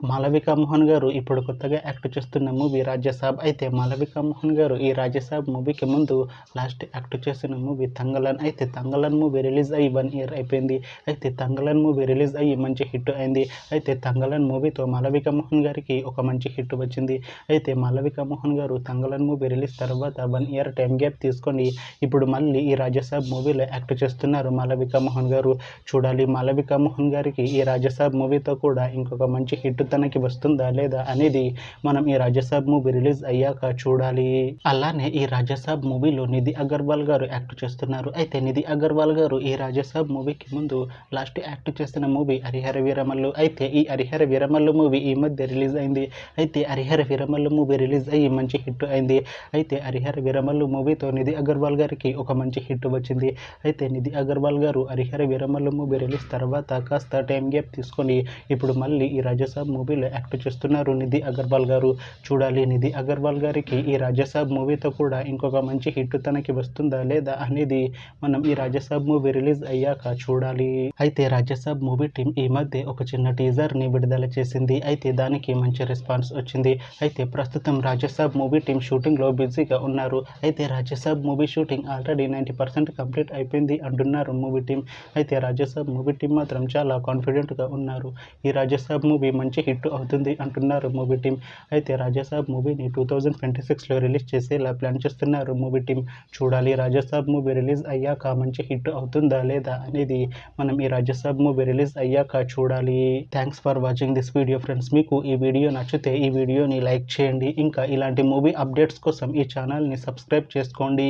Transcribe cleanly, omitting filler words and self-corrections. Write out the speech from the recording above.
మాళవిక మోహన్ గారు ఇప్పుడు కొత్తగా యాక్ట్ చేస్తున్న మూవీ రాజసాబ్. అయితే మాళవిక మోహన్ గారు ఈ రాజసాబ్ మూవీకి ముందు లాస్ట్ యాక్ట్ చేసిన మూవీ తంగలన్. అయితే తంగలన్ మూవీ రిలీజ్ అయ్యి 1 ఇయర్ అయిపోయింది. అయితే తంగలన్ మూవీ రిలీజ్ అయ్యి మంచి హిట్ అయింది. అయితే తంగలన్ మూవీతో మాళవిక మోహన్ గారికి ఒక మంచి హిట్ వచ్చింది. అయితే మాళవిక మోహన్ గారు తంగలన్ మూవీ రిలీజ్ తర్వాత 1 ఇయర్ టైం గ్యాప్ తీసుకొని ఇప్పుడు మళ్ళీ ఈ రాజసాబ్ మూవీలో యాక్ట్ చేస్తున్నారు మాళవిక మోహన్ గారు. చూడాలి మాళవిక మోహన్ గారికి ఈ రాజసాబ్ మూవీతో కూడా ఇంకొక మంచి హిట్ తనకి వస్తుందా లేదా అనేది మనం ఈ రాజసాబ్ మూవీ రిలీజ్ అయ్యాక చూడాలి. అలానే ఈ రాజసాబ్ మూవీలో నిధి అగర్వాల్ గారు యాక్ట్ చేస్తున్నారు. అయితే నిధి అగర్వాల్ గారు ఈ రాజసాబ్ మూవీకి ముందు లాస్ట్ యాక్ట్ చేసిన మూవీ హరిహర వీరమల్లు. అయితే ఈ హరిహర వీరమల్లు మూవీ ఈ మధ్య రిలీజ్ అయింది. అయితే హరిహర వీరమల్లు మూవీ రిలీజ్ అయ్యి మంచి హిట్ అయింది. అయితే హరిహర వీరమల్లు మూవీతో నిధి అగర్వాల్ గారికి ఒక మంచి హిట్ వచ్చింది. అయితే నిధి అగర్వాల్ గారు హరిహర వీరమల్లు మూవీ రిలీజ్ తర్వాత కాస్త టైం గ్యాప్ తీసుకొని ఇప్పుడు మళ్ళీ ఈ రాజసాబ్ మూవీలో యాక్ట్ చేస్తున్నారు నిధి అగర్వాల్ గారు. చూడాలి నిధి అగర్వాల్ గారికి ఈ రాజసాబ్ మూవీతో కూడా ఇంకొక మంచి హిట్ తనకి వస్తుందా లేదా అనేది మనం ఈ రాజసాబ్ మూవీ రిలీజ్ అయ్యాక చూడాలి. అయితే రాజసాబ్ మూవీ టీం ఈ మధ్య ఒక చిన్న టీజర్ ని విడుదల చేసింది. అయితే దానికి మంచి రెస్పాన్స్ వచ్చింది. అయితే ప్రస్తుతం రాజసాబ్ మూవీ టీం షూటింగ్ లో బిజీగా ఉన్నారు. అయితే Raja Saab movie shooting already 90% complete అయిపోయింది అంటున్నారు మూవీ టీం. అయితే రాజసాబ్ మూవీ టీం మాత్రం చాలా కాన్ఫిడెంట్ గా ఉన్నారు. ఈ రాజసాబ్ మూవీ మంచి హిట్ అవుతుంది అంటున్నారు మూవీ టీం. అయితే రాజసాబ్ మూవీని 2026లో రిలీజ్ చేసేలా ప్లాన్ చేస్తున్నారు మూవీ టీం. చూడాలి రాజసాబ్ మూవీ రిలీజ్ అయ్యాక మంచి హిట్ అవుతుందా లేదా అనేది మనం ఈ రాజసాబ్ మూవీ రిలీజ్ అయ్యాక చూడాలి. Thanks for watching this video friends. మీకు ఈ వీడియో నచ్చితే ఈ వీడియోని లైక్ చేయండి. ఇంకా ఇలాంటి మూవీ అప్డేట్స్ కోసం ఈ ఛానల్ని సబ్స్క్రైబ్ చేసుకోండి.